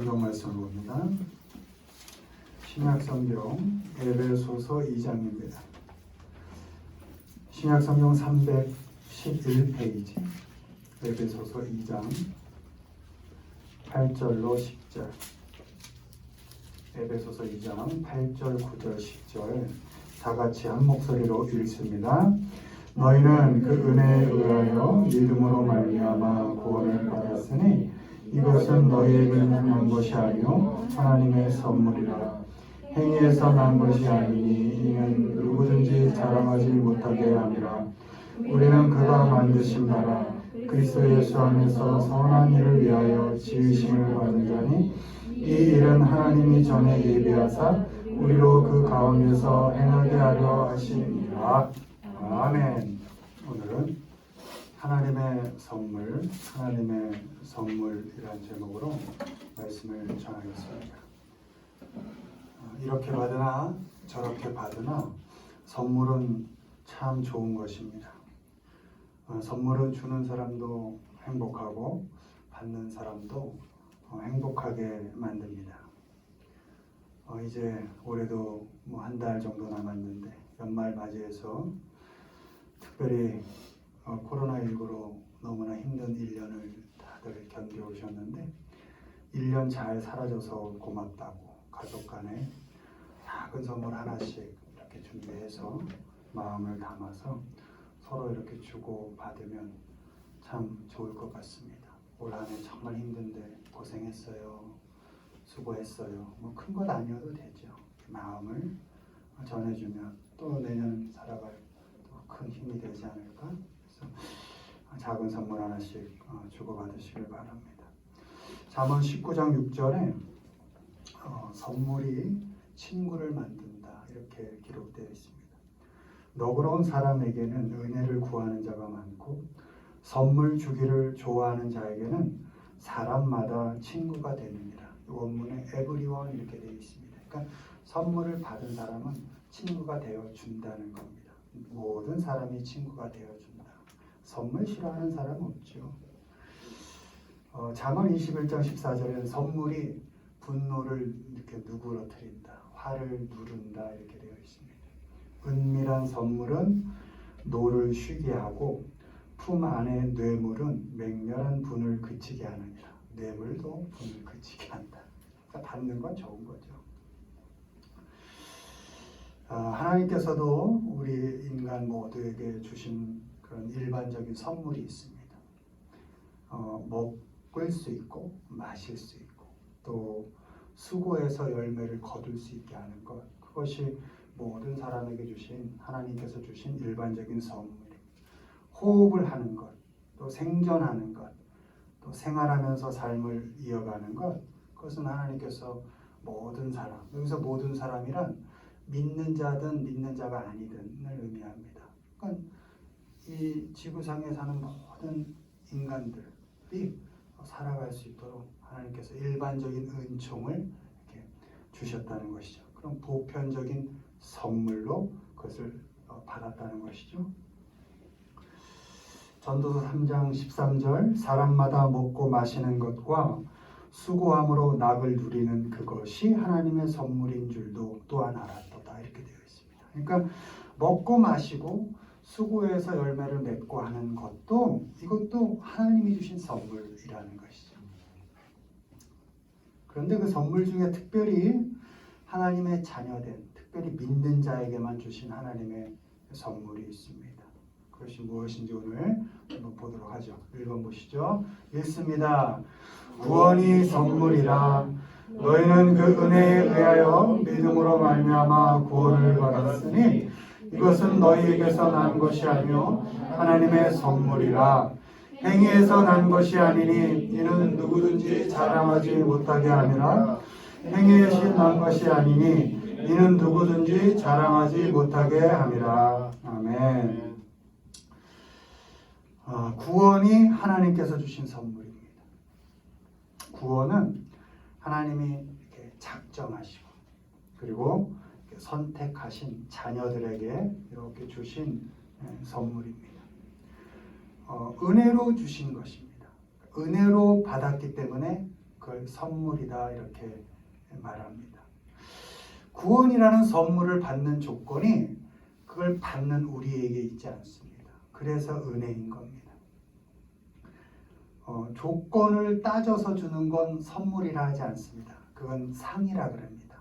성경 말씀을 봅니다. 신약성경 에베소서 2장입니다. 신약성경 311페이지 에베소서 2장 8절로 10절. 에베소서 2장 8절, 9절, 10절 다 같이 한 목소리로 읽습니다. 너희는 그 은혜에 의하여 믿음으로 말미암아 구원을 받았으니 이것은 너희에게 난 것이 아니요 하나님의 선물이라. 행위에서 난 것이 아니니 이는 누구든지 자랑하지 못하게 함이라. 우리는 그가 만드신 바라 그리스도 예수 안에서 선한 일을 위하여 지으심을 받은 자니 이 일은 하나님이 전에 예비하사 우리로 그 가운데서 행하게 하려 하심이라. 아멘. 오늘은 하나님의 선물이라는 제목으로 말씀을 전하겠습니다. 이렇게 받으나 저렇게 받으나 선물은 참 좋은 것입니다. 선물은 주는 사람도 행복하고 받는 사람도 행복하게 만듭니다. 이제 올해도 한 달 정도 남았는데 연말 맞이해서 특별히 코로나19로 너무나 힘든 1년을 다들 견뎌오셨는데 1년 잘 살아줘서 고맙다고 가족 간에 작은 선물 하나씩 이렇게 준비해서 마음을 담아서 서로 이렇게 주고 받으면 참 좋을 것 같습니다. 올 한 해 정말 힘든데 고생했어요. 수고했어요. 큰 것 아니어도 되죠. 마음을 전해주면 또 내년 살아갈 큰 힘이 되지 않을까? 그래서 작은 선물 하나씩 주고받으시길 바랍니다. 잠언 19장 6절에 선물이 친구를 만든다 이렇게 기록되어 있습니다. 너그러운 사람에게는 은혜를 구하는 자가 많고 선물 주기를 좋아하는 자에게는 사람마다 친구가 되느니라. 이 원문에 everyone 이렇게 되어 있습니다. 그러니까 선물을 받은 사람은 친구가 되어 준다는 겁니다. 모든 사람이 친구가 되어준다. 선물 싫어하는 사람은 없죠. 잠언 21장 14절에는 선물이 분노를 이렇게 누그러뜨린다, 화를 누른다 이렇게 되어 있습니다. 은밀한 선물은 노를 쉬게 하고 품 안의 뇌물은 맹렬한 분을 그치게 하느니라. 뇌물도 분을 그치게 한다. 그러니까 받는 건 좋은 거죠. 하나님께서도 우리 인간 모두에게 주신 그런 일반적인 선물이 있습니다. 먹을 수 있고 마실 수 있고 또 수고해서 열매를 거둘 수 있게 하는 것, 그것이 모든 사람에게 주신 하나님께서 주신 일반적인 선물입니다. 호흡을 하는 것, 또 생존하는 것, 또 생활하면서 삶을 이어가는 것, 그것은 하나님께서 모든 사람, 여기서 모든 사람이란 믿는 자든 믿는 자가 아니든을 의미합니다. 그러니까 이 지구상에 사는 모든 인간들이 살아갈 수 있도록 하나님께서 일반적인 은총을 이렇게 주셨다는 것이죠. 그럼 보편적인 선물로 그것을 받았다는 것이죠. 전도서 3장 13절 사람마다 먹고 마시는 것과 수고함으로 낙을 누리는 그것이 하나님의 선물인 줄도 또한 알았도다 이렇게 되어 있습니다. 그러니까 먹고 마시고 수고해서 열매를 맺고 하는 것도 이것도 하나님이 주신 선물이라는 것이죠. 그런데 그 선물 중에 특별히 하나님의 자녀된, 특별히 믿는 자에게만 주신 하나님의 선물이 있습니다. 그것이 무엇인지 오늘 한번 보도록 하죠. 1번 보시죠. 읽습니다. 구원이 선물이라. 너희는 그 은혜에 의하여 믿음으로 말미암아 구원을 받았으니 이것은 너희에게서 난 것이 아니요 하나님의 선물이라. 행위에서 난 것이 아니니 이는 누구든지 자랑하지 못하게 함이라. 행위에서 난 것이 아니니 이는 누구든지 자랑하지 못하게 함이라. 아멘. 구원이 하나님께서 주신 선물입니다. 구원은 하나님이 이렇게 작정하시고 그리고 선택하신 자녀들에게 이렇게 주신 선물입니다. 은혜로 주신 것입니다. 은혜로 받았기 때문에 그 그걸 선물이다 이렇게 말합니다. 구원이라는 선물을 받는 조건이 그걸 받는 우리에게 있지 않습니다. 그래서 은혜인 겁니다. 조건을 따져서 주는 건 선물이라 하지 않습니다. 그건 상이라 그럽니다.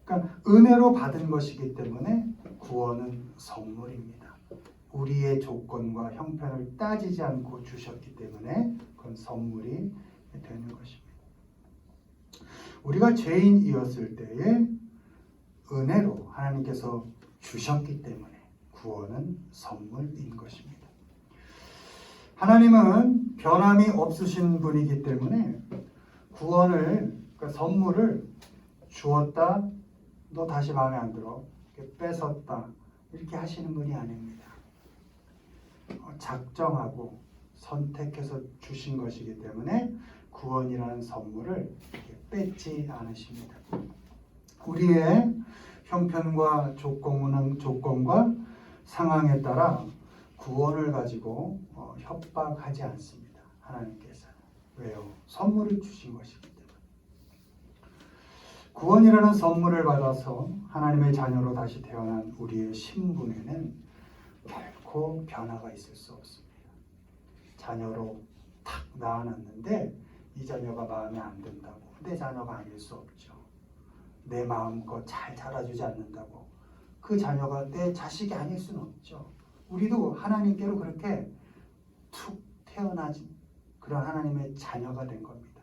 그러니까 은혜로 받은 것이기 때문에 구원은 선물입니다. 우리의 조건과 형편을 따지지 않고 주셨기 때문에 그건 선물이 되는 것입니다. 우리가 죄인이었을 때에 은혜로 하나님께서 주셨기 때문에 구원은 선물인 것입니다. 하나님은 변함이 없으신 분이기 때문에 구원을, 그러니까 선물을 주었다, 너 다시 마음에 안 들어, 뺏었다 이렇게 하시는 분이 아닙니다. 작정하고 선택해서 주신 것이기 때문에 구원이라는 선물을 뺏지 않으십니다. 우리의 형편과 조건과 상황에 따라 구원을 가지고 협박하지 않습니다. 하나님께서는. 왜요? 선물을 주신 것이기 때문에. 구원이라는 선물을 받아서 하나님의 자녀로 다시 태어난 우리의 신분에는 결코 변화가 있을 수 없습니다. 자녀로 탁 낳아놨는데 이 자녀가 마음에 안 든다고 내 자녀가 아닐 수 없죠. 내 마음껏 잘 자라주지 않는다고 그 자녀가 내 자식이 아닐 수는 없죠. 우리도 하나님께로 그렇게 툭 태어나진 그런 하나님의 자녀가 된 겁니다.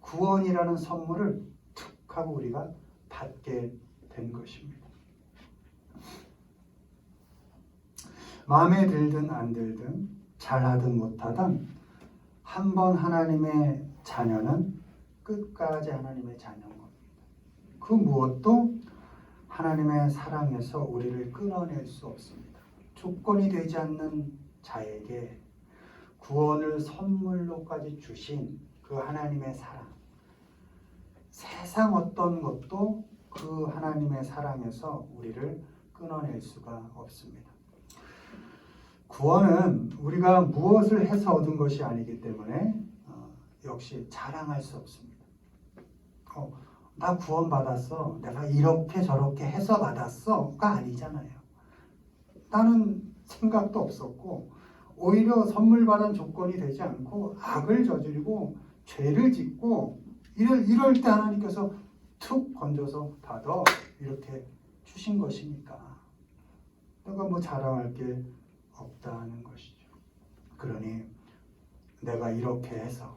구원이라는 선물을 툭 하고 우리가 받게 된 것입니다. 마음에 들든 안 들든 잘하든 못하든 한번 하나님의 자녀는 끝까지 하나님의 자녀인 겁니다. 그 무엇도 하나님의 사랑에서 우리를 끊어낼 수 없습니다. 조건이 되지 않는 자에게 구원을 선물로까지 주신 그 하나님의 사랑, 세상 어떤 것도 그 하나님의 사랑에서 우리를 끊어낼 수가 없습니다. 구원은 우리가 무엇을 해서 얻은 것이 아니기 때문에 역시 자랑할 수 없습니다. 나 구원 받았어. 내가 이렇게 저렇게 해서 받았어가 아니잖아요. 나는 생각도 없었고 오히려 선물 받은 조건이 되지 않고 악을 저지르고 죄를 짓고 이럴 때 하나님께서 툭 건져서 받아 이렇게 주신 것이니까 내가 뭐 자랑할 게 없다는 것이죠. 그러니 내가 이렇게 해서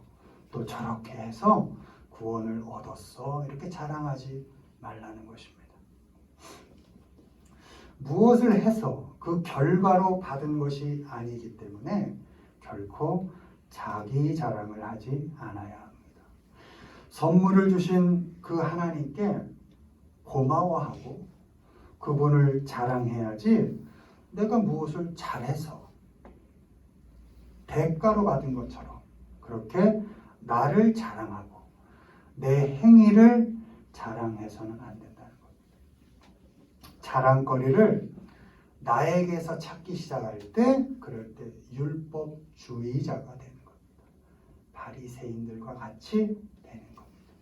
또 저렇게 해서 구원을 얻었어 이렇게 자랑하지 말라는 것입니다. 무엇을 해서 그 결과로 받은 것이 아니기 때문에 결코 자기 자랑을 하지 않아야 합니다. 선물을 주신 그 하나님께 고마워하고 그분을 자랑해야지 내가 무엇을 잘해서 대가로 받은 것처럼 그렇게 나를 자랑하고 내 행위를 자랑해서는 안 된다는 겁니다. 자랑거리를 나에게서 찾기 시작할 때 그럴 때 율법주의자가 되는 겁니다. 바리새인들과 같이 되는 겁니다.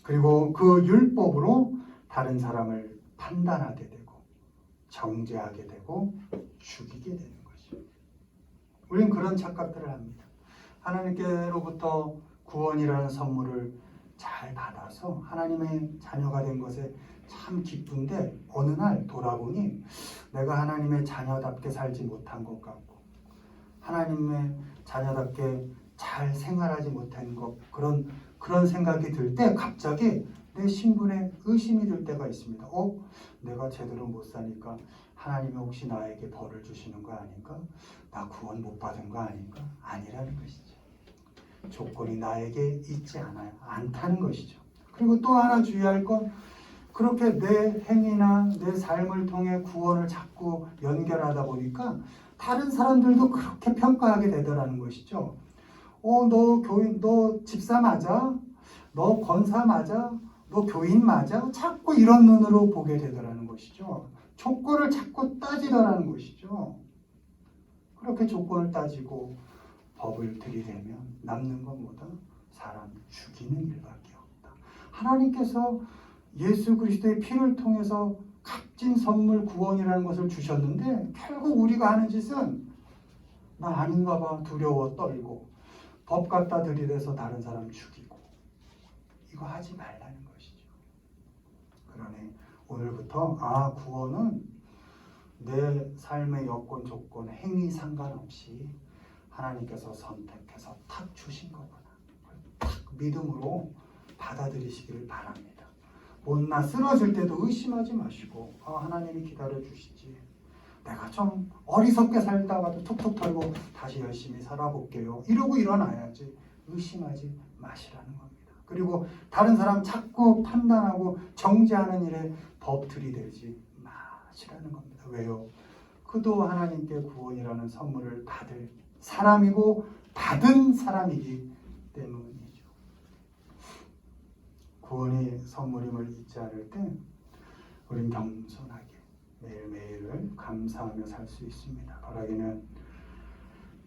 그리고 그 율법으로 다른 사람을 판단하게 되고 정죄하게 되고 죽이게 되는 것이죠. 우리는 그런 착각들을 합니다. 하나님께로부터 구원이라는 선물을 잘 받아서 하나님의 자녀가 된 것에 참 기쁜데 어느 날 돌아보니 내가 하나님의 자녀답게 살지 못한 것 같고 하나님의 자녀답게 잘 생활하지 못한 것 그런 생각이 들 때 갑자기 내 신분에 의심이 들 때가 있습니다. 내가 제대로 못 사니까 하나님이 혹시 나에게 벌을 주시는 거 아닌가? 나 구원 못 받은 거 아닌가? 아니라는 것이죠. 조건이 나에게 있지 않다는 것이죠. 그리고 또 하나 주의할 건 그렇게 내 행위나 내 삶을 통해 구원을 자꾸 연결하다 보니까 다른 사람들도 그렇게 평가하게 되더라는 것이죠. 너 집사 맞아? 너 권사 맞아? 너 교인 맞아? 자꾸 이런 눈으로 보게 되더라는 것이죠. 조건을 자꾸 따지더라는 것이죠. 그렇게 조건을 따지고 법을 들이대면 남는 건 뭐다? 사람 죽이는 일밖에 없다. 하나님께서 예수 그리스도의 피를 통해서 값진 선물 구원이라는 것을 주셨는데 결국 우리가 하는 짓은 나 아닌가 봐 두려워 떨고 법 갖다 들이대서 다른 사람 죽이고 이거 하지 말라는 것이죠. 그러니 오늘부터 구원은 내 삶의 여건 조건 행위 상관없이 하나님께서 선택해서 탁 주신 거구나. 탁 믿음으로 받아들이시기를 바랍니다. 못나 쓰러질 때도 의심하지 마시고 하나님이 기다려 주시지. 내가 좀 어리석게 살다가도 툭툭 털고 다시 열심히 살아볼게요. 이러고 일어나야지. 의심하지 마시라는 겁니다. 그리고 다른 사람 자꾸 판단하고 정죄하는 일에 법 들이대지 마시라는 겁니다. 왜요? 그도 하나님께 구원이라는 선물을 받을 사람이고 받은 사람이기 때문이죠. 구원이 선물임을 잊지 않을 때 우린 겸손하게 매일매일을 감사하며 살 수 있습니다. 바라기는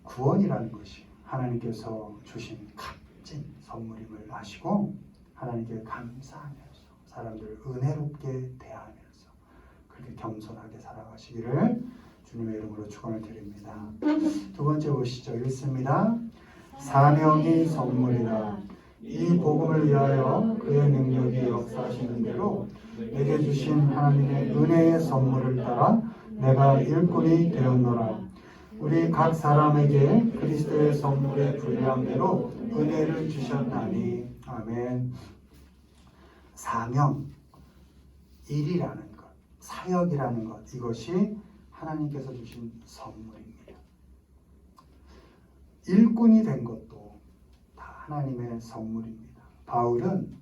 구원이라는 것이 하나님께서 주신 값진 선물임을 아시고 하나님께 감사하면서 사람들을 은혜롭게 대하면서 그렇게 겸손하게 살아가시기를 주님의 이름으로 축원을 드립니다. 두 번째 보시죠. 읽습니다. 사명이 선물이라. 이 복음을 위하여 그의 능력이 역사하시는 대로 내게 주신 하나님의 은혜의 선물을 따라 내가 일꾼이 되었노라. 우리 각 사람에게 그리스도의 선물의 분량대로 은혜를 주셨나니. 아멘. 사명, 일이라는 것, 사역이라는 것, 이것이 하나님께서 주신 선물입니다. 일꾼이 된 것도 다 하나님의 선물입니다. 바울은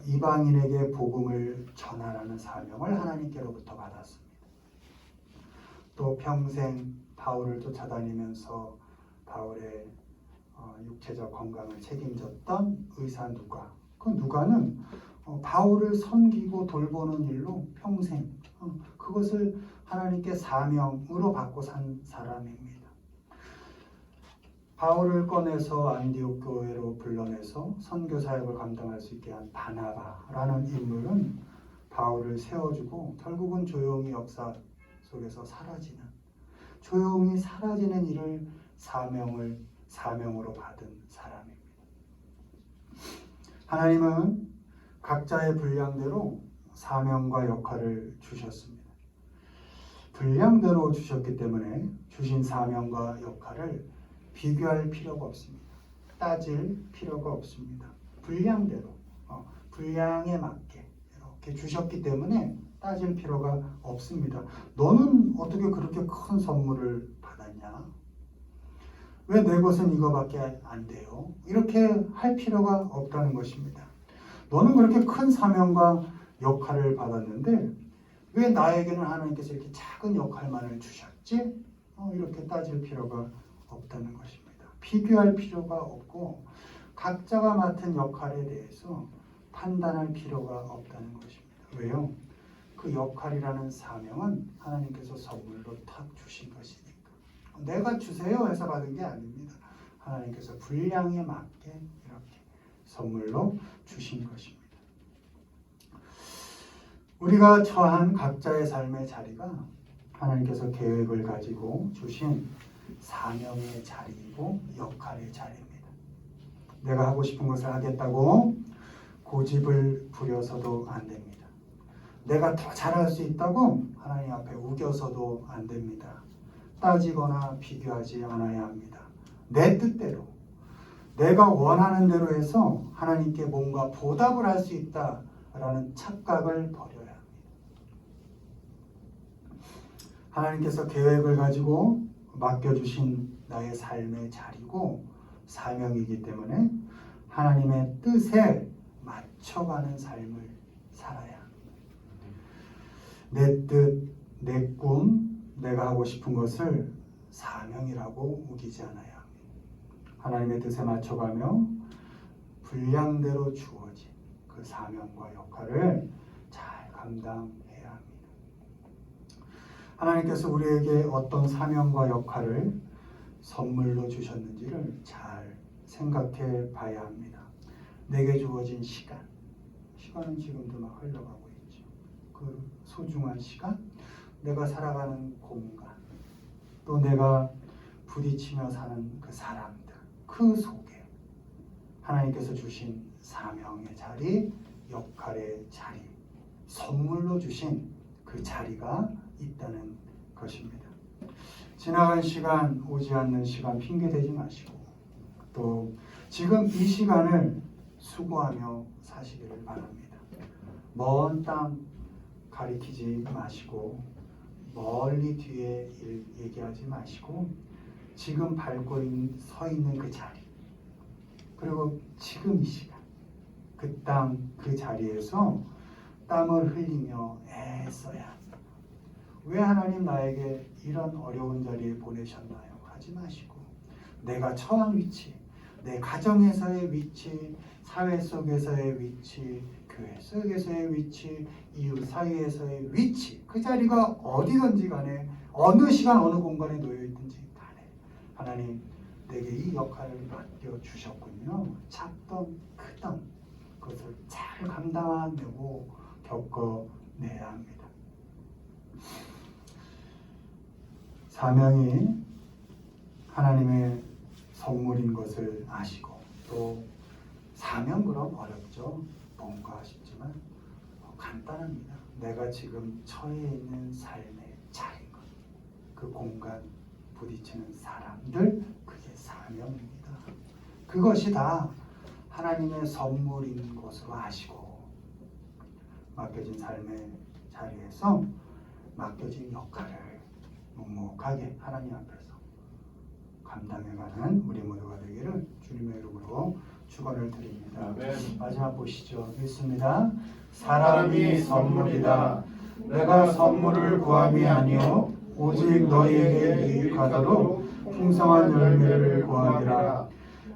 이방인에게 복음을 전하라는 사명을 하나님께로부터 받았습니다. 또 평생 바울을 쫓아다니면서 바울의 육체적 건강을 책임졌던 의사 누가, 그 누가는 바울을 섬기고 돌보는 일로 평생 그것을 하나님께 사명으로 받고 산 사람입니다. 바울을 꺼내서 안디옥 교회로 불러내서 선교 사역을 감당할 수 있게 한 바나바라는 인물은 바울을 세워주고 결국은 조용히 역사 속에서 조용히 사라지는 일을 사명으로 받은 사람입니다. 하나님은 각자의 분량대로 사명과 역할을 주셨습니다. 분량대로 주셨기 때문에 주신 사명과 역할을 비교할 필요가 없습니다. 따질 필요가 없습니다. 분량대로, 분량에 맞게 이렇게 주셨기 때문에 따질 필요가 없습니다. 너는 어떻게 그렇게 큰 선물을 받았냐? 왜 내 것은 이거밖에 안 돼요? 이렇게 할 필요가 없다는 것입니다. 너는 그렇게 큰 사명과 역할을 받았는데 왜 나에게는 하나님께서 이렇게 작은 역할만을 주셨지? 이렇게 따질 필요가 없다는 것입니다. 비교할 필요가 없고 각자가 맡은 역할에 대해서 판단할 필요가 없다는 것입니다. 왜요? 그 역할이라는 사명은 하나님께서 선물로 탁 주신 것이니까. 내가 주세요 해서 받은 게 아닙니다. 하나님께서 분량에 맞게 이렇게 선물로 주신 것입니다. 우리가 처한 각자의 삶의 자리가 하나님께서 계획을 가지고 주신 사명의 자리이고 역할의 자리입니다. 내가 하고 싶은 것을 하겠다고 고집을 부려서도 안 됩니다. 내가 더 잘할 수 있다고 하나님 앞에 우겨서도 안 됩니다. 따지거나 비교하지 않아야 합니다. 내 뜻대로, 내가 원하는 대로 해서 하나님께 뭔가 보답을 할 수 있다라는 착각을 버려야 합니다. 하나님께서 계획을 가지고 맡겨주신 나의 삶의 자리고 사명이기 때문에 하나님의 뜻에 맞춰가는 삶을 살아야 합니다. 내 뜻, 내 꿈, 내가 하고 싶은 것을 사명이라고 우기지 않아야 합니다. 하나님의 뜻에 맞춰가며 분량대로 주어진 그 사명과 역할을 잘 감당해야 합니다. 하나님께서 우리에게 어떤 사명과 역할을 선물로 주셨는지를 잘 생각해 봐야 합니다. 내게 주어진 시간은 지금도 막 흘러가고 있죠. 그 소중한 시간, 내가 살아가는 공간, 또 내가 부딪히며 사는 그 사람들, 그 속에 하나님께서 주신 사명의 자리, 역할의 자리, 선물로 주신 그 자리가 있다는 것입니다. 지나간 시간, 오지 않는 시간 핑계대지 마시고 또 지금 이 시간을 수고하며 사시기를 바랍니다. 먼 땅 가리키지 마시고 멀리 뒤에 일 얘기하지 마시고 지금 밟고 서 있는 그 자리, 그리고 지금 이 시간 그 땅 그 자리에서 땀을 흘리며 애써야 합니다. 왜 하나님 나에게 이런 어려운 자리에 보내셨나요? 하지 마시고 내가 처한 위치, 내 가정에서의 위치, 사회 속에서의 위치, 교회 속에서의 위치, 이웃 사이에서의 위치, 그 자리가 어디든지 간에 어느 시간 어느 공간에 놓여 있든지 간에 하나님 내게 이 역할을 맡겨 주셨군요. 작던 크던 그것을 잘 감당하고 겪어내야 합니다. 사명이 하나님의 선물인 것을 아시고 또 사명 그럼 어렵죠. 뭔가 싶지만 간단합니다. 내가 지금 처해 있는 삶의 자리, 그 공간, 부딪히는 사람들, 그게 사명입니다. 그것이 다 하나님의 선물인 것으로 아시고 맡겨진 삶의 자리에서 맡겨진 역할을 묵묵하게 하나님 앞에서 감당해가는 우리 모두가 되기를 주님의 이름으로 축원을 드립니다. 아멘. 마지막 보시죠. 읽습니다. 사람이 선물이다. 내가 선물을 구함이 아니요 오직 너희에게 유익하도록 풍성한 열매를 구함이라.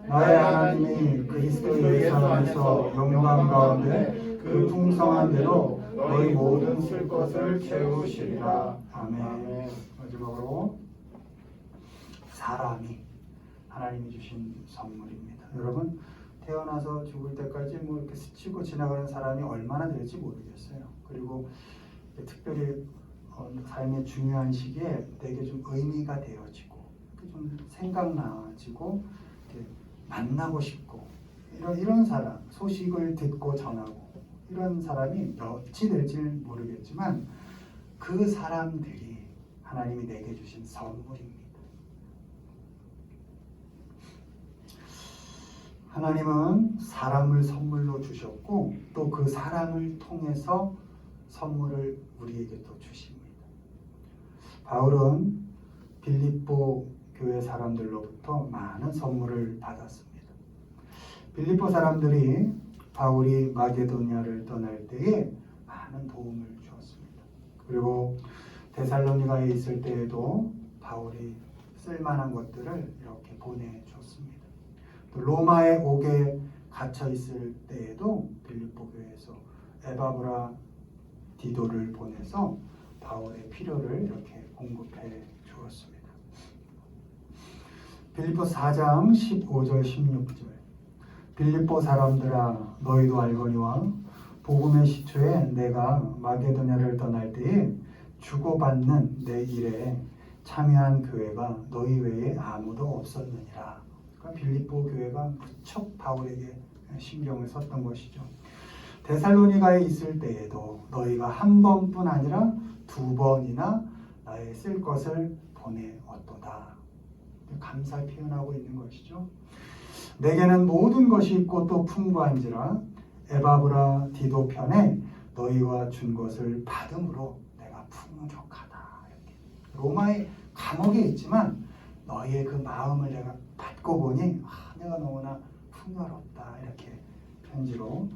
나의 하나님이 그리스도 예수 안에서 영광 가운데 그 풍성한 대로 너희 모든 쓸 것을 채우시리라. 아멘. 마지막으로 사람이 하나님이 주신 선물입니다. 여러분 태어나서 죽을 때까지 뭐 이렇게 스치고 지나가는 사람이 얼마나 될지 모르겠어요. 그리고 특별히 삶의 중요한 시기에 되게 좀 의미가 되어지고 좀 생각나지고 만나고 싶고 이런 사람, 소식을 듣고 전하고 이런 사람이 몇이 될지 모르겠지만 그 사람들이 하나님이 내게 주신 선물입니다. 하나님은 사람을 선물로 주셨고 또 그 사람을 통해서 선물을 우리에게 또 주십니다. 바울은 빌립보 교회 사람들로부터 많은 선물을 받았습니다. 빌립보 사람들이 바울이 마게도냐를 떠날 때에 많은 도움을 주었습니다. 그리고 데살로니가에 있을 때에도 바울이 쓸만한 것들을 이렇게 보내줬습니다. 또 로마에 오게 갇혀 있을 때에도 빌립보 교회에서 에바브라 디도를 보내서 바울의 필요를 이렇게 공급해 주었습니다. 빌립보 4장 15절 16절 빌립보 사람들아 너희도 알거니와 복음의 시초에 내가 마게도냐를 떠날 때에 주고받는 내 일에 참여한 교회가 너희 외에 아무도 없었느니라. 그러니까 빌립보 교회가 무척 바울에게 신경을 썼던 것이죠. 데살로니가에 있을 때에도 너희가 한 번뿐 아니라 두 번이나 나의 쓸 것을 보내었도다. 감사를 표현하고 있는 것이죠. 내게는 모든 것이 있고 또 풍부한지라 에바브라 디도 편에 너희와 준 것을 받음으로 내가 풍족하다. 이렇게. 로마의 감옥에 있지만 너희의 그 마음을 내가 받고 보니 내가 너무나 풍요롭다. 이렇게 편지로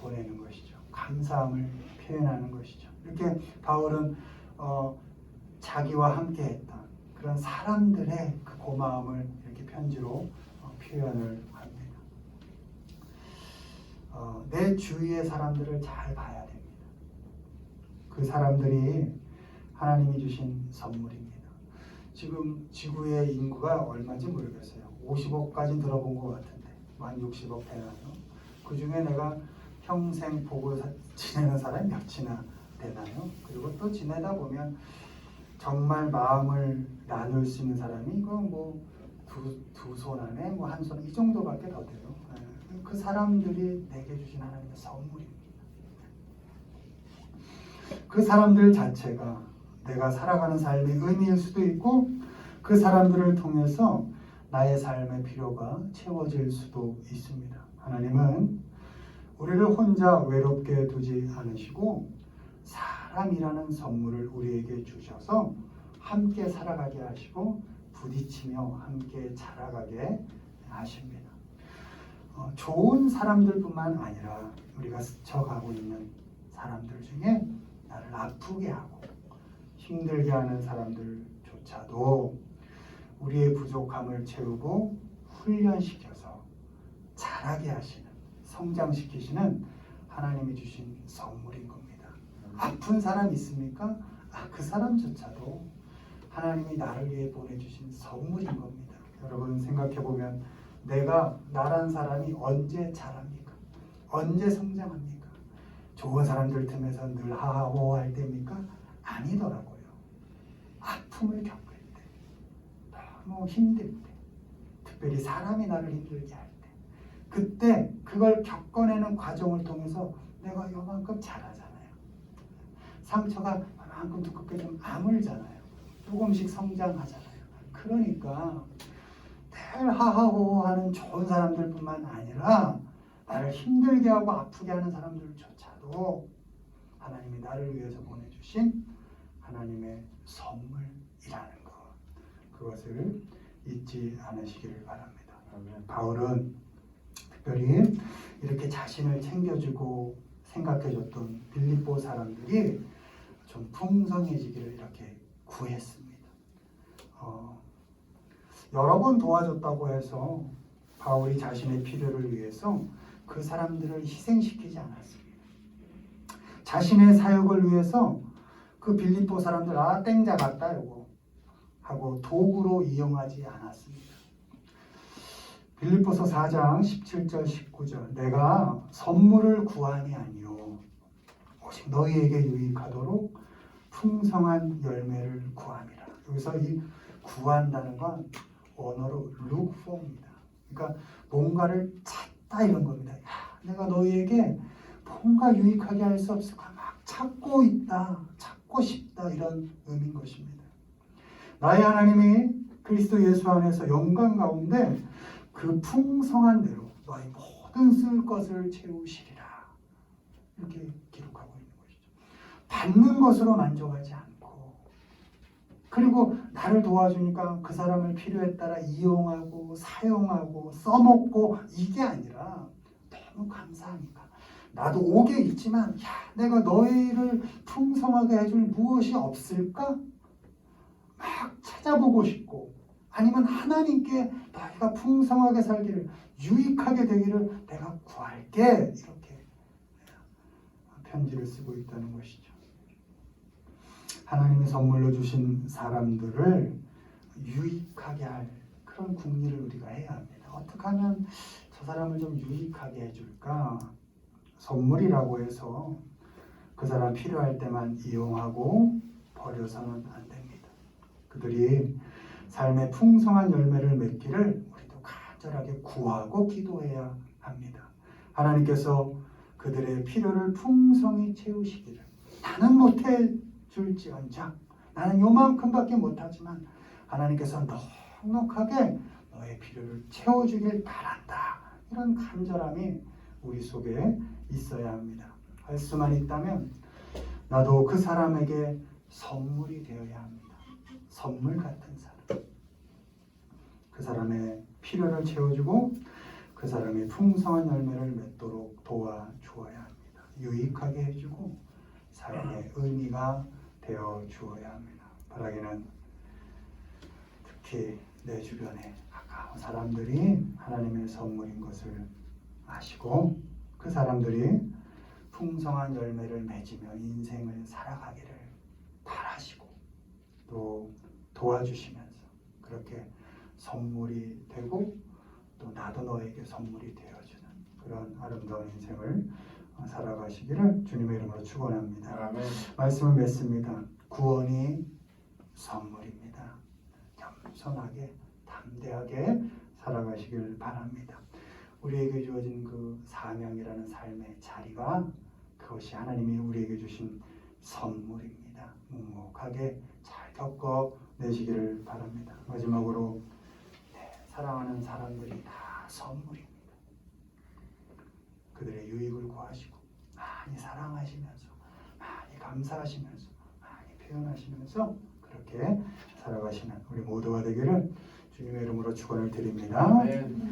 보내는 것이죠. 감사함을 표현하는 것이죠. 이렇게 바울은 자기와 함께했던 그런 사람들의 그 고마움을 이렇게 편지로 표현을 합니다. 내 주위의 사람들을 잘 봐야 됩니다. 그 사람들이 하나님이 주신 선물입니다. 지금 지구의 인구가 얼마인지 모르겠어요. 50억까지 들어본 것 같은데 만 60억 되나요? 그 중에 내가 평생 보고 지내는 사람이 몇이나 되나요? 그리고 또 지내다 보면 정말 마음을 나눌 수 있는 사람이 두 손 안에 한 손 이 정도밖에 더 돼요. 그 사람들이 내게 주신 하나님의 선물입니다. 그 사람들 자체가 내가 살아가는 삶의 의미일 수도 있고 그 사람들을 통해서 나의 삶의 필요가 채워질 수도 있습니다. 하나님은 우리를 혼자 외롭게 두지 않으시고 사람이라는 선물을 우리에게 주셔서 함께 살아가게 하시고 부딪히며 함께 자라가게 하십니다. 좋은 사람들뿐만 아니라 우리가 스쳐가고 있는 사람들 중에 나를 아프게 하고 힘들게 하는 사람들조차도 우리의 부족함을 채우고 훈련시켜서 자라게 하시는, 성장시키시는 하나님이 주신 선물인 겁니다. 아픈 사람 있습니까? 그 사람조차도 하나님이 나를 위해 보내주신 선물인 겁니다. 여러분 생각해보면 나란 사람이 언제 자랍니까? 언제 성장합니까? 좋은 사람들 틈에서 늘 하하호호할 때입니까? 아니더라고요. 아픔을 겪을 때, 너무 힘들 때, 특별히 사람이 나를 힘들게 할 때, 그때 그걸 겪어내는 과정을 통해서 내가 요만큼 자라잖아요. 상처가 요만큼 두껍게 좀 아물잖아요. 조금씩 성장하잖아요. 그러니까 늘 하하호호하는 좋은 사람들뿐만 아니라 나를 힘들게 하고 아프게 하는 사람들조차도 하나님이 나를 위해서 보내주신 하나님의 선물이라는 것, 그것을 잊지 않으시기를 바랍니다. 바울은 특별히 이렇게 자신을 챙겨주고 생각해줬던 빌립보 사람들이 좀 풍성해지기를 이렇게 구했습니다. 여러 번 도와줬다고 해서 바울이 자신의 필요를 위해서 그 사람들을 희생시키지 않았습니다. 자신의 사역을 위해서 그 빌립보 사람들 땡 잡았다 요거 하고 도구로 이용하지 않았습니다. 빌립보서 4장 17절 19절 내가 선물을 구함이 아니요 오직 너희에게 유익하도록 풍성한 열매를 구함이라. 여기서 이 구한다는 건 언어로 look for입니다. 그러니까 뭔가를 찾다 이런 겁니다. 내가 너희에게 뭔가 유익하게 할 수 없을까 막 찾고 있다, 찾고 싶다 이런 의미인 것입니다. 나의 하나님이 그리스도 예수 안에서 영광 가운데 그 풍성한 대로 너희 모든 쓸 것을 채우시리라 이렇게 기록하고 있는 것이죠. 받는 것으로 만족하지 않고 그리고 나를 도와주니까 그 사람을 필요에 따라 이용하고 사용하고 써먹고 이게 아니라 너무 감사하니까 나도 옥에 있지만 내가 너희를 풍성하게 해줄 무엇이 없을까? 막 찾아보고 싶고 아니면 하나님께 너희가 풍성하게 살기를 유익하게 되기를 내가 구할게 이렇게 편지를 쓰고 있다는 것이죠. 하나님이 선물로 주신 사람들을 유익하게 할 그런 궁리를 우리가 해야 합니다. 어떻게 하면 저 사람을 좀 유익하게 해줄까? 선물이라고 해서 그 사람 필요할 때만 이용하고 버려서는 안 됩니다. 그들이 삶의 풍성한 열매를 맺기를 우리도 간절하게 구하고 기도해야 합니다. 하나님께서 그들의 필요를 풍성히 채우시기를 나는 못해줄지언정 나는 요만큼밖에 못하지만 하나님께서 넉넉하게 너의 필요를 채워주길 바란다. 이런 간절함이 우리 속에 있어야 합니다. 할 수만 있다면 나도 그 사람에게 선물이 되어야 합니다. 선물 같은 사람. 그 사람의 필요를 채워주고 그 사람의 풍성한 열매를 맺도록 도와주어야 합니다. 유익하게 해주고 삶의 의미가 되어 주어야 합니다. 바라기는 특히 내 주변에 가까운 사람들이 하나님의 선물인 것을 아시고 그 사람들이 풍성한 열매를 맺으며 인생을 살아가기를 바라시고 또 도와주시면서 그렇게 선물이 되고 또 나도 너에게 선물이 되어주는 그런 아름다운 인생을 살아가시기를 주님의 이름으로 축원합니다. 아멘. 말씀을 맺습니다. 구원이 선물입니다. 겸손하게 담대하게 살아가시길 바랍니다. 우리에게 주어진 그 사명이라는 삶의 자리가 그것이 하나님이 우리에게 주신 선물입니다. 묵묵하게 잘 겪어내시기를 바랍니다. 마지막으로 사랑하는 사람들이 다 선물입니다. 그들의 유익을 구하시고 많이 사랑하시면서 많이 감사하시면서 많이 표현하시면서 그렇게 살아가시는 우리 모두가 되기를 주님의 이름으로 축원을 드립니다. 아멘.